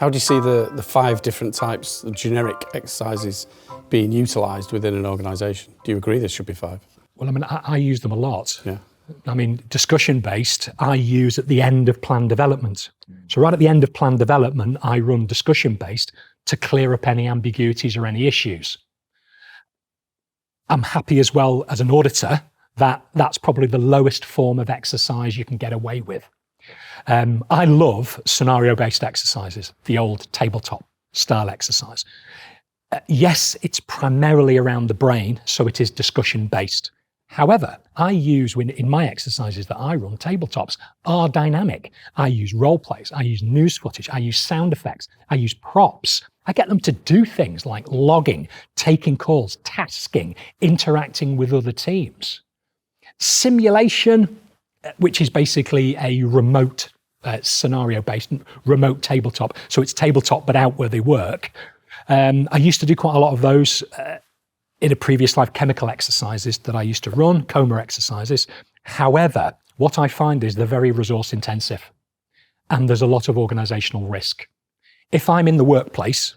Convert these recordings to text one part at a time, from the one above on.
How do you see the 5 different types of generic exercises being utilised within an organisation? Do you agree there should be 5? Well, I mean, I use them a lot. Yeah. I mean, discussion-based, I use at the end of plan development. So right at the end of plan development, I run discussion-based to clear up any ambiguities or any issues. I'm happy as well as an auditor that that's probably the lowest form of exercise you can get away with. I love scenario-based exercises, the old tabletop style exercise. Yes, it's primarily around the brain, so it is discussion-based. However, I use, in my exercises that I run, tabletops are dynamic. I use role plays, I use news footage, I use sound effects, I use props. I get them to do things like logging, taking calls, tasking, interacting with other teams. Simulation, which is basically a remote scenario-based, remote tabletop. So it's tabletop, but out where they work. I used to do quite a lot of those in a previous life, chemical exercises that I used to run, coma exercises. However, what I find is they're very resource intensive and there's a lot of organizational risk. If I'm in the workplace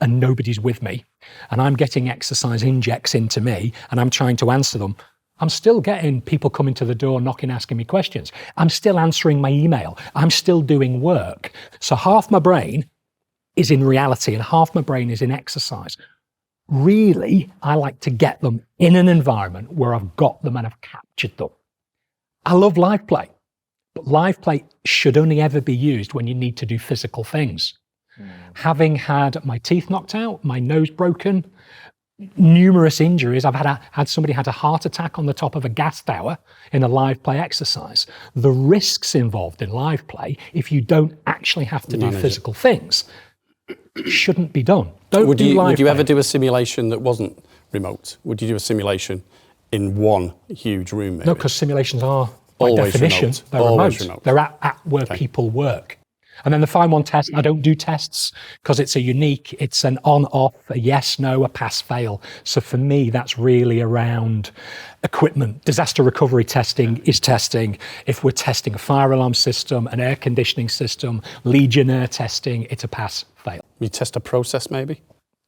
and nobody's with me and I'm getting exercise injects into me and I'm trying to answer them, I'm still getting people coming to the door, knocking, asking me questions. I'm still answering my email. I'm still doing work. So half my brain is in reality and half my brain is in exercise. Really, I like to get them in an environment where I've got them and I've captured them. I love live play, but live play should only ever be used when you need to do physical things. Having had my teeth knocked out, my nose broken, numerous injuries. I've had somebody had a heart attack on the top of a gas tower in a live play exercise. The risks involved in live play, if you don't actually have to do physical things, shouldn't be done. Would you ever do a simulation that wasn't remote? Would you do a simulation in one huge room? Maybe? No, because simulations are, by always definition, remote. they're remote. They're at where people work. And then the Fine One test, I don't do tests because it's it's an on-off, a yes, no, a pass-fail. So for me, that's really around equipment. Disaster recovery testing is testing. If we're testing a fire alarm system, an air conditioning system, Legionnaire testing, it's a pass-fail. You test a process maybe?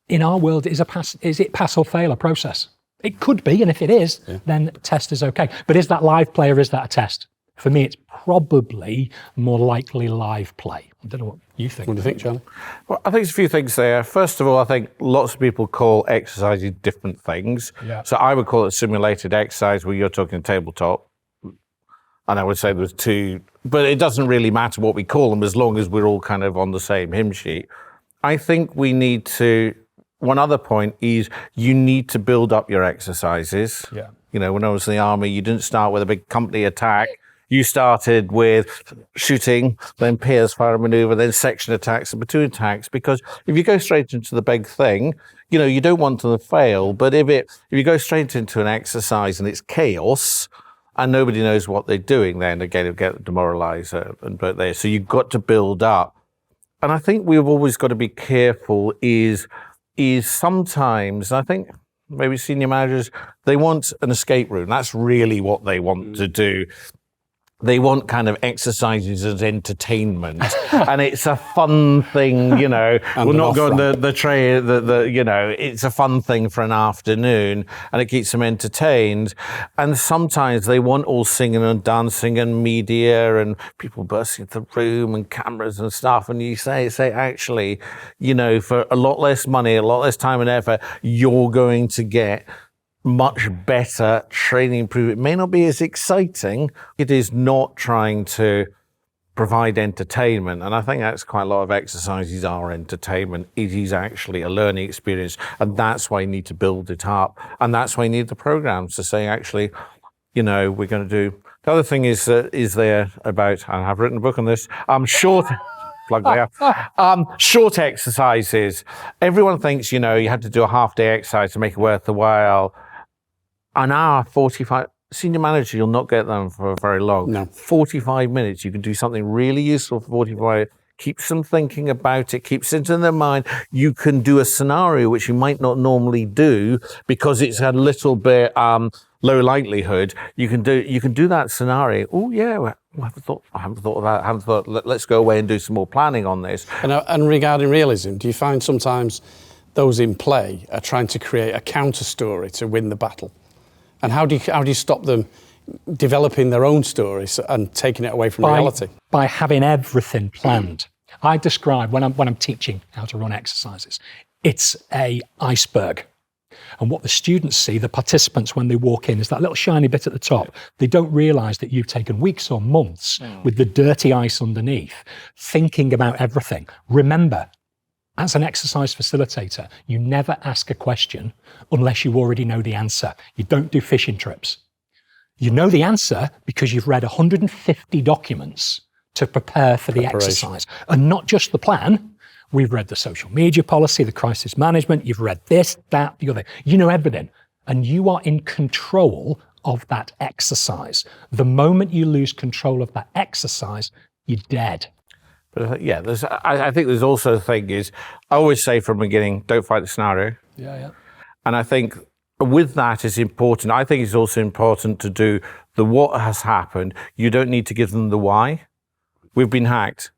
In our world, is it pass or fail a process? It could be, and if it is, then test is okay. But is that live play or is that a test? For me, it's probably more likely live play. I don't know what you think. What do you think, Charlie? Well, I think there's a few things there. First of all, I think lots of people call exercises different things. Yeah. So I would call it simulated exercise where you're talking tabletop. And I would say there's 2, but it doesn't really matter what we call them as long as we're all kind of on the same hymn sheet. I think we need to, one other point is you need to build up your exercises. Yeah. You know, when I was in the army, you didn't start with a big company attack. You started with shooting, then Pierce fire maneuver, then section attacks and platoon attacks, because if you go straight into the big thing, you know, you don't want to fail. But if you go straight into an exercise and it's chaos and nobody knows what they're doing, then again, you'll get demoralized there. So you've got to build up. And I think we've always got to be careful is sometimes, I think maybe senior managers, they want an escape room. That's really what they want to do. They want kind of exercises as entertainment, and it's a fun thing, you know. We're not going the tray, you know. It's a fun thing for an afternoon, and it keeps them entertained. And sometimes they want all singing and dancing and media and people bursting into the room and cameras and stuff. And you say actually, you know, for a lot less money, a lot less time and effort, you're going to get much better training. It may not be as exciting. It is not trying to provide entertainment. And I think that's quite a lot of exercises are entertainment. It is actually a learning experience. And that's why you need to build it up. And that's why you need the programs to say, actually, you know, we're going to do. The other thing is there about, and I've written a book on this, short exercises. Everyone thinks, you know, you have to do a half-day exercise to make it worth the while. An hour, 45, senior manager, you'll not get them for very long. No. 45 minutes, you can do something really useful for 45, keeps them thinking about it, keeps it in their mind. You can do a scenario which you might not normally do because it's a little bit low likelihood. You can do that scenario. Oh yeah, I haven't thought of that. I haven't thought, let's go away and do some more planning on this. And regarding realism, do you find sometimes those in play are trying to create a counter story to win the battle? And how do you stop them developing their own stories and taking it away from reality? By having everything planned. I describe, when I'm teaching how to run exercises, it's an iceberg. And what the students see, the participants, when they walk in, is that little shiny bit at the top. They don't realise that you've taken weeks or months with the dirty ice underneath, thinking about everything. Remember, as an exercise facilitator, you never ask a question unless you already know the answer. You don't do fishing trips. You know the answer because you've read 150 documents to prepare for the exercise. And not just the plan. We've read the social media policy, the crisis management. You've read this, that, the other. You know everything. And you are in control of that exercise. The moment you lose control of that exercise, you're dead. But yeah, I think there's also the thing is, I always say from the beginning, don't fight the scenario. Yeah. And I think with that is important. I think it's also important to do the what has happened. You don't need to give them the why. We've been hacked.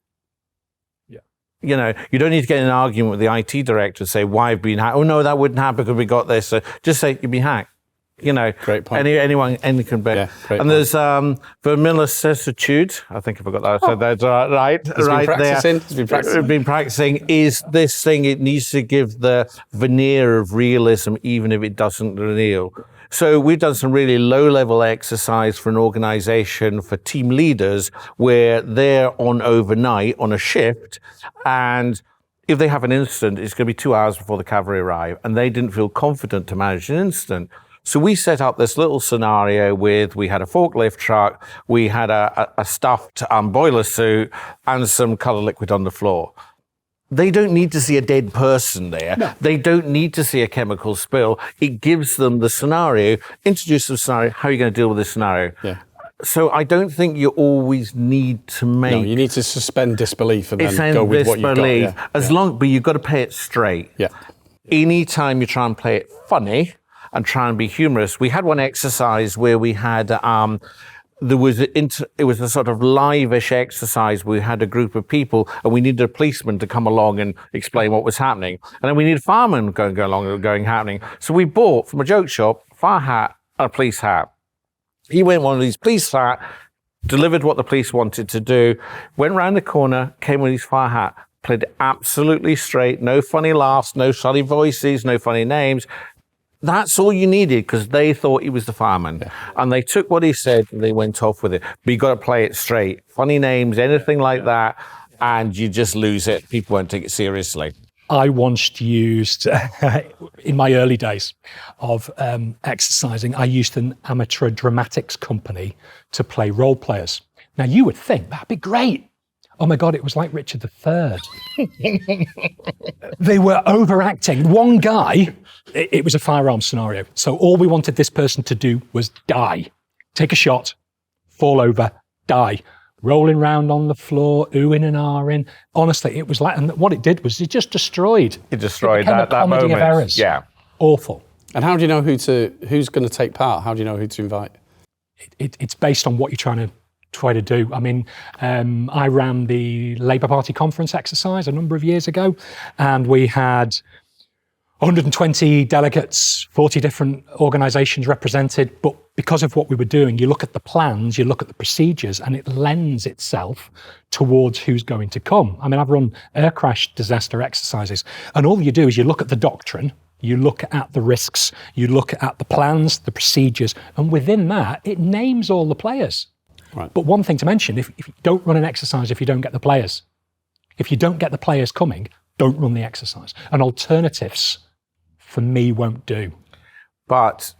You know, you don't need to get in an argument with the IT director and say, why have been hacked? Oh, no, that wouldn't happen because we got this. So just say, you've been hacked. You know, great point. Anyone can be. Yeah, great and there's verisimilitude. I think I forgot that. So that's right there. He's been practicing. Is this thing, it needs to give the veneer of realism, even if it doesn't reveal. So we've done some really low-level exercise for an organization, for team leaders, where they're on overnight on a shift, and if they have an incident, it's going to be 2 hours before the cavalry arrive, and they didn't feel confident to manage an incident. So we set up this little scenario we had a forklift truck, we had a stuffed boiler suit, and some color liquid on the floor. They don't need to see a dead person there. No. They don't need to see a chemical spill. It gives them the scenario, introduce the scenario, how are you going to deal with this scenario? Yeah. So I don't think you always need to make... No, you need to suspend disbelief and then go with what you've got. Yeah. But you've got to play it straight. Yeah. Anytime you try and play it funny and try and be humorous. We had one exercise where we had... it was a sort of live-ish exercise. We had a group of people and we needed a policeman to come along and explain what was happening. And then we needed a fireman going along happening. So we bought from a joke shop a fire hat and a police hat. He went one of these police hat, delivered what the police wanted to do, went round the corner, came with his fire hat, played absolutely straight, no funny laughs, no funny voices, no funny names. That's all you needed because they thought he was the fireman. Yeah. And they took what he said and they went off with it. But you got to play it straight. Funny names, anything like that, and you just lose it. People won't take it seriously. I once used, in my early days of exercising, I used an amateur dramatics company to play role players. Now, you would think that'd be great. Oh my God, it was like Richard III. They were overacting. One guy, it was a firearm scenario. So all we wanted this person to do was die. Take a shot, fall over, die. Rolling around on the floor, oohing and ahhing. Honestly, it was like, and what it did was it just destroyed. It destroyed that moment. Of errors. Yeah. Awful. And how do you know who's going to take part? How do you know who to invite? It's based on what you're trying to do. I mean, I ran the Labour Party conference exercise a number of years ago, and we had 120 delegates, 40 different organisations represented. But because of what we were doing, you look at the plans, you look at the procedures, and it lends itself towards who's going to come. I mean, I've run air crash disaster exercises, and all you do is you look at the doctrine, you look at the risks, you look at the plans, the procedures, and within that, it names all the players. Right. But one thing to mention, if you don't run an exercise, if you don't get the players, if you don't get the players coming, don't run the exercise. And alternatives, for me, won't do. But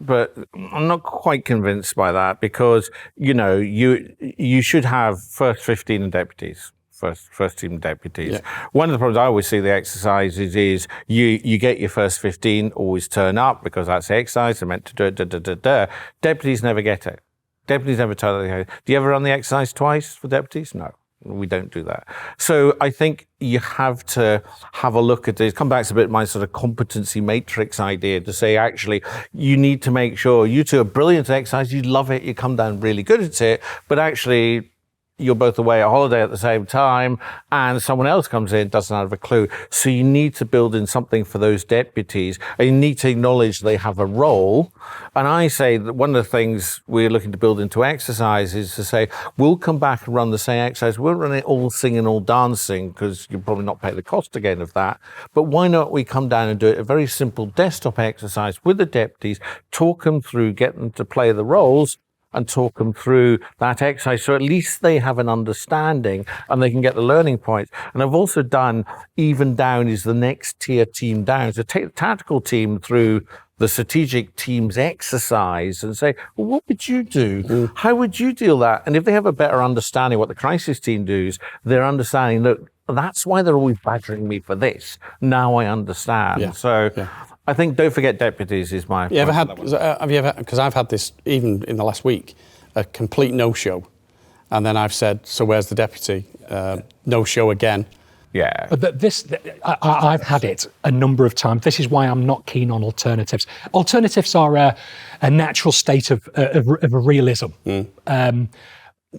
I'm not quite convinced by that because, you know, you should have first 15 deputies. First team deputies. Yeah. One of the problems I always see the exercises is you get your first 15, always turn up because that's the exercise, they're meant to do it. Deputies never get it. Deputies never tell you. Do you ever run the exercise twice for deputies? No, we don't do that. So I think you have to have a look at this. Come back to a bit my sort of competency matrix idea to say, actually, you need to make sure you two are brilliant at exercise. You love it. You come down really good at it. But actually, you're both away on holiday at the same time, and someone else comes in, doesn't have a clue. So you need to build in something for those deputies, and you need to acknowledge they have a role. And I say that one of the things we're looking to build into exercise is to say, we'll come back and run the same exercise. We won't run it all singing, all dancing, because you'll probably not pay the cost again of that. But why not we come down and do it, a very simple desktop exercise with the deputies, talk them through, get them to play the roles, and talk them through that exercise, so at least they have an understanding and they can get the learning points. And I've also done even down is the next tier team down. So take the tactical team through the strategic team's exercise and say, well, what would you do? How would you deal that? And if they have a better understanding what the crisis team does, they're understanding, look, that's why they're always badgering me for this. Now I understand. Yeah. I think don't forget deputies is my. Have you ever? Because I've had this even in the last week, a complete no-show, and then I've said, so where's the deputy? No-show again. Yeah. But I've had it a number of times. This is why I'm not keen on alternatives. Alternatives are a natural state of realism.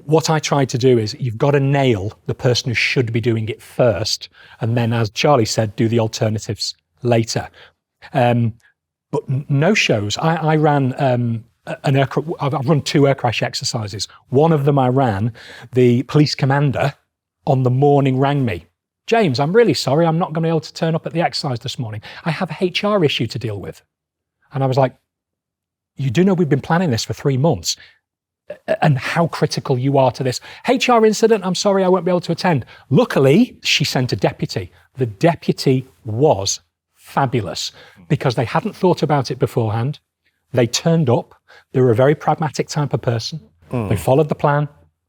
What I try to do is you've got to nail the person who should be doing it first, and then, as Charlie said, do the alternatives later. But no shows. I ran I've run 2 air crash exercises. One of them I ran, the police commander on the morning rang me. James, I'm really sorry, I'm not going to be able to turn up at the exercise this morning. I have a HR issue to deal with. And I was like, you do know we've been planning this for 3 months and how critical you are to this. HR incident, I'm sorry, I won't be able to attend. Luckily, she sent a deputy. The deputy was fabulous because they hadn't thought about it beforehand. They turned up. They were a very pragmatic type of person. They followed the plan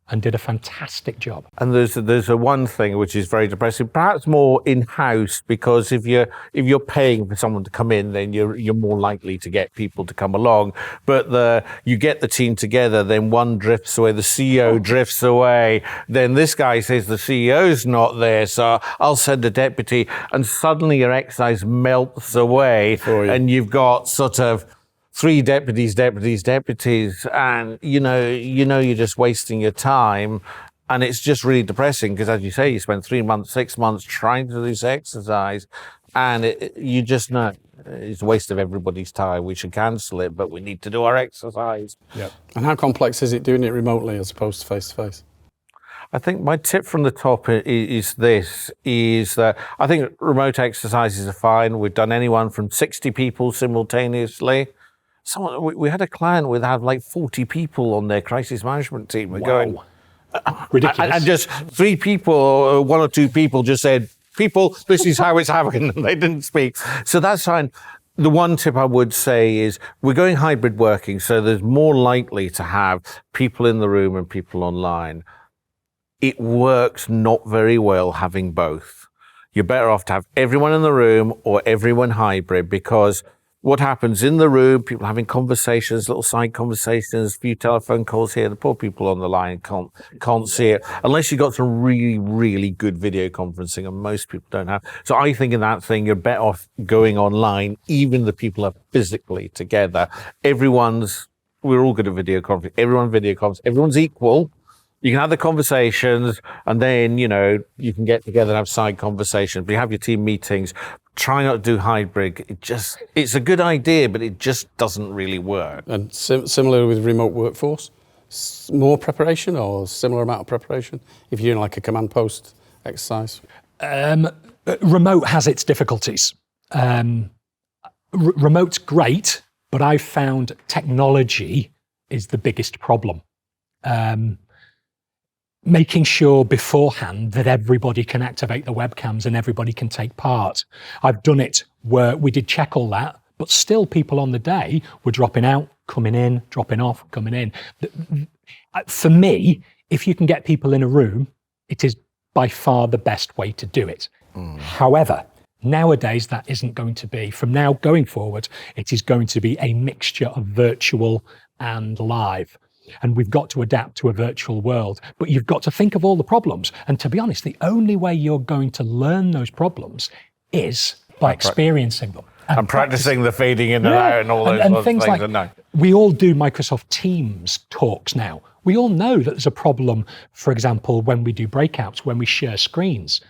and did a fantastic job. And there's a one thing which is very depressing, perhaps more in-house, because if you're paying for someone to come in, then you're more likely to get people to come along. But you get the team together, then one drifts away, the CEO drifts away, then this guy says the CEO's not there, so I'll send a deputy, and suddenly your exercise melts away, and you've got sort of 3 deputies, and you're just wasting your time, and it's just really depressing because, as you say, you spend 3 months, 6 months trying to do this exercise, and you just know it's a waste of everybody's time. We should cancel it, but we need to do our exercise. Yeah. And how complex is it doing it remotely as opposed to face to face? I think my tip from the top is that I think remote exercises are fine. We've done anyone from 60 people simultaneously. We had a client with had like 40 people on their crisis management team. We're going ridiculous, and just 3 people, or 1 or 2 people, just said, "People, this is how it's happening." And they didn't speak, so that's fine. The one tip I would say is we're going hybrid working, so there's more likely to have people in the room and people online. It works not very well having both. You're better off to have everyone in the room or everyone hybrid, because what happens in the room, people having conversations, little side conversations, a few telephone calls here, the poor people on the line can't see it, unless you've got some really, really good video conferencing, and most people don't have. So I think in that thing, you're better off going online, even the people are physically together. We're all good at video conferencing, everyone's equal. You can have the conversations, and then, you can get together and have side conversations. But you have your team meetings. Try not to do hybrid. It's a good idea, but it just doesn't really work. And similar with remote workforce, more preparation or similar amount of preparation if you're doing like a command post exercise? Remote has its difficulties. Remote's great, but I've found technology is the biggest problem. Making sure beforehand that everybody can activate the webcams and everybody can take part. I've done it where we did check all that, but still people on the day were dropping out, coming in, dropping off, coming in. For me, if you can get people in a room, it is by far the best way to do it. However, nowadays that isn't going to be. From now going forward, it is going to be a mixture of virtual and live. And we've got to adapt to a virtual world. But you've got to think of all the problems. And to be honest, the only way you're going to learn those problems is by experiencing them. And practicing the fading in and out and all those other things. We all do Microsoft Teams talks now. We all know that there's a problem, for example, when we do breakouts, when we share screens.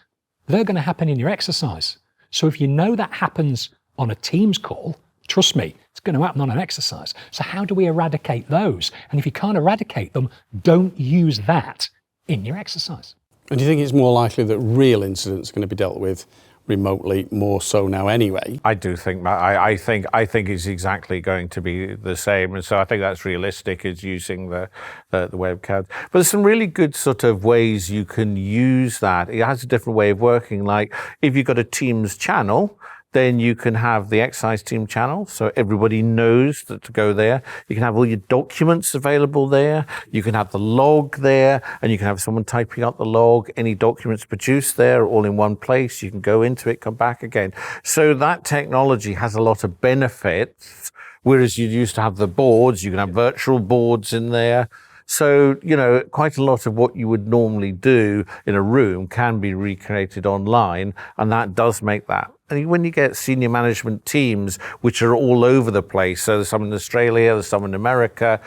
They're going to happen in your exercise. So if you know that happens on a Teams call, trust me, it's going to happen on an exercise. So how do we eradicate those? And if you can't eradicate them, don't use that in your exercise. And do you think it's more likely that real incidents are going to be dealt with remotely more so now anyway? I do think, I think it's exactly going to be the same. And so I think that's realistic, is using the webcam. But there's some really good sort of ways you can use that. It has a different way of working. Like if you've got a Teams channel, then you can have the exercise team channel, so everybody knows that to go there. You can have all your documents available there. You can have the log there, and you can have someone typing up the log. Any documents produced there, all in one place. You can go into it, come back again. So that technology has a lot of benefits, whereas you used to have the boards. You can have virtual boards in there. So, quite a lot of what you would normally do in a room can be recreated online, and that does make that. And when you get senior management teams, which are all over the place, so there's some in Australia, there's some in America,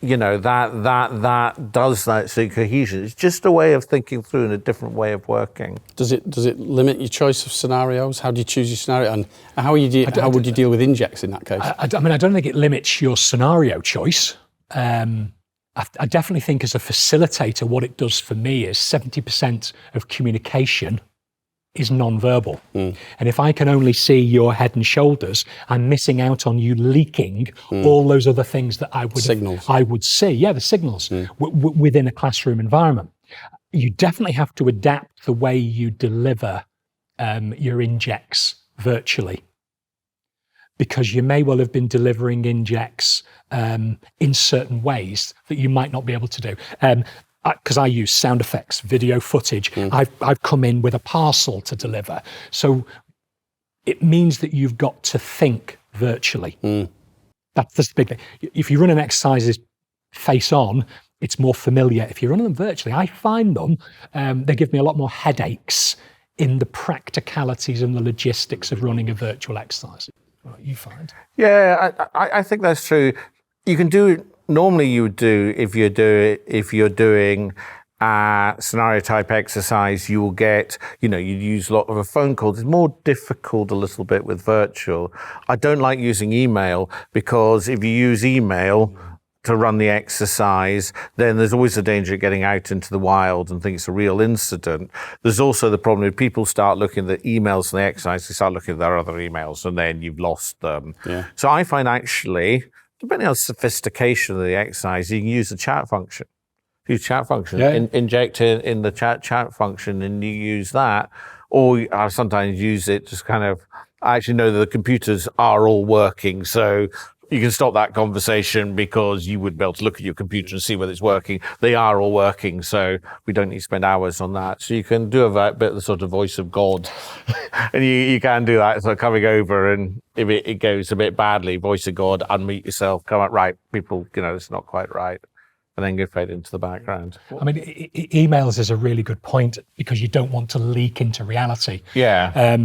that does that so cohesion. It's just a way of thinking through and a different way of working. Does it limit your choice of scenarios? How do you choose your scenario? And how would you deal with injects in that case? I don't think it limits your scenario choice. I definitely think as a facilitator, what it does for me is 70% of communication is non-verbal. And if I can only see your head and shoulders, I'm missing out on you leaking all those other things that I would see. Yeah, the signals within a classroom environment. You definitely have to adapt the way you deliver your injects virtually, because you may well have been delivering injects in certain ways that you might not be able to do. Because I use sound effects, video footage. I've come in with a parcel to deliver. So it means that you've got to think virtually. That's the big thing. If you run an exercise face on, it's more familiar. If you run them virtually, I find them, they give me a lot more headaches in the practicalities and the logistics of running a virtual exercise. What you find? Yeah, I think that's true. You can do normally you would do if you're doing a scenario type exercise, you will get, you'd use a lot of a phone call. It's more difficult a little bit with virtual. I don't like using email, because if you use email to run the exercise, then there's always a danger of getting out into the wild and think it's a real incident. There's also the problem if people start looking at the emails and the exercise, they start looking at their other emails, and then you've lost them. Yeah. So I find actually, depending on sophistication of the exercise, you can use the chat function. Use chat function, inject in the chat function, and you use that. Or I sometimes use it just kind of, I actually know that the computers are all working, so you can stop that conversation because you would be able to look at your computer and see whether it's working. They are all working, so we don't need to spend hours on that. So you can do a bit of the sort of voice of God. And you can do that, so coming over, and if it goes a bit badly, voice of God, unmute yourself, come up, right, people, it's not quite right. And then go fade into the background. I mean, emails is a really good point, because you don't want to leak into reality. Yeah.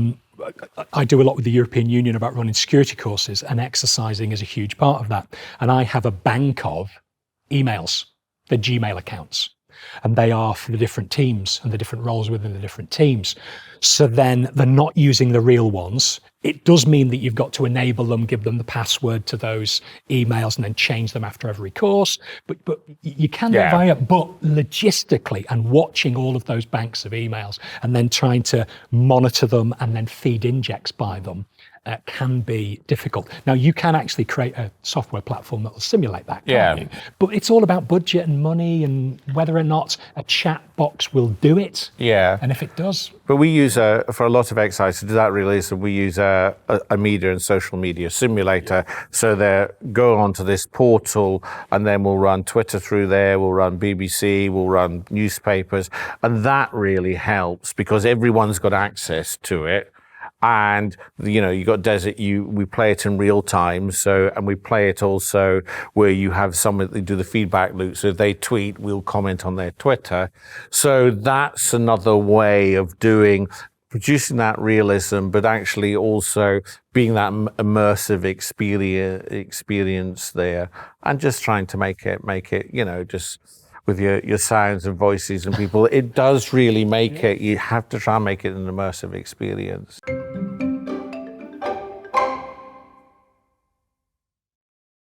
I do a lot with the European Union about running security courses, and exercising is a huge part of that. And I have a bank of emails, the Gmail accounts, and they are for the different teams and the different roles within the different teams. So then they're not using the real ones. It does mean that you've got to enable them, give them the password to those emails, and then change them after every course. But you can do it via, but logistically, and watching all of those banks of emails and then trying to monitor them and then feed injects by them can be difficult. Now, you can actually create a software platform that will simulate that, can't you? But it's all about budget and money and whether or not a chat box will do it. Yeah. And if it does. But we use, for a lot of exercise, to do that realism, we use a media and social media simulator. So they go onto this portal, and then we'll run Twitter through there, we'll run BBC, we'll run newspapers. And that really helps, because everyone's got access to it. And, you got Desert, we play it in real time. So, and we play it also where you have someone that do the feedback loop. So if they tweet, we'll comment on their Twitter. So that's another way of doing producing that realism, but actually also being that immersive experience there, and just trying to make it, you know, just with your sounds and voices and people. It does really make it. You have to try and make it an immersive experience.